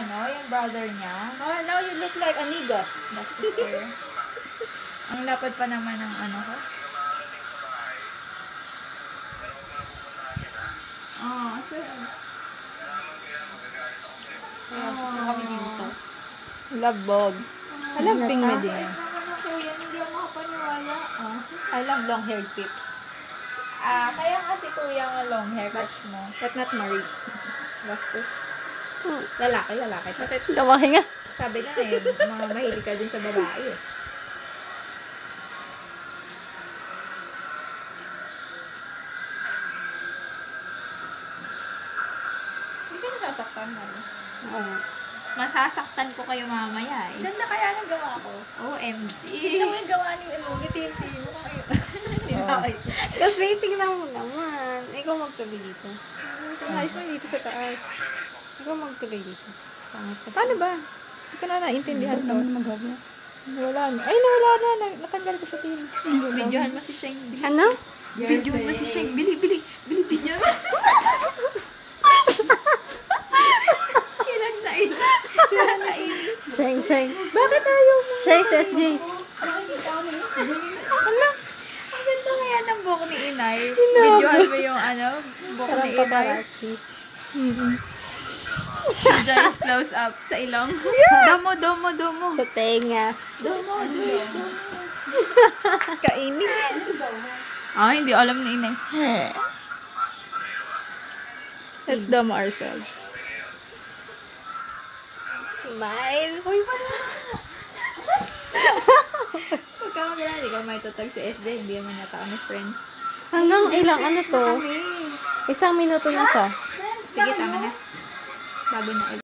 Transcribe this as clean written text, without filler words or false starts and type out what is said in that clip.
yung brother niya. Oh, now you look like a nigga. Bastos kayo. Ang lapad pa naman ng ano ko. So, Sayasok na kami dito. Love Bobs. I love Ping Medina. Kuya, hindi ako makapaniwala. I love long hair tips. Kaya nga si kuya nga long hair crush mo. But not Marie. Bastos. Lalaki. Bakit? Lalaki nga. Sabi na mga mahilig ka din sa babae eh. Hindi siya nasasaktan na. Oo. Masasaktan ko kayo mamaya eh. Ganda kaya ng gawa ko. OMG. Hindi mo yung gawa ni Tinti mo kayo. Kasi tingnan mo naman. Ikaw magtuloy dito. Ayos mo dito sa taas. Ikaw magtuloy dito. Pangit kasi. Paano ba? Hindi ko na naintindihan to. Magagawa. Wala na. Ay, nawala na. Natanggal ko siya, Tin. Videohan mo si Sheng. Ano? Videohan mo si Sheng. Bili, videohan mo. Kailan na Sheng. Bakit ayaw mo? Sheng, SJ. Ala, ang ganda kaya ng buhok ni Inay. Videohan mo yung buhok ni Inay. Paparazzi. Joyce close up sa ilong. Domo. Sa tenga. Domo. Kainis. Hindi alam ni Inay. Let's demo ourselves. Smile. Uy, wala. Huwag ka magala, di ka may tutag si SD. Hindi naman yata kami friends. Hanggang ilang ano to? Kami. 1 minuto na siya. Sige, tama na. Bago na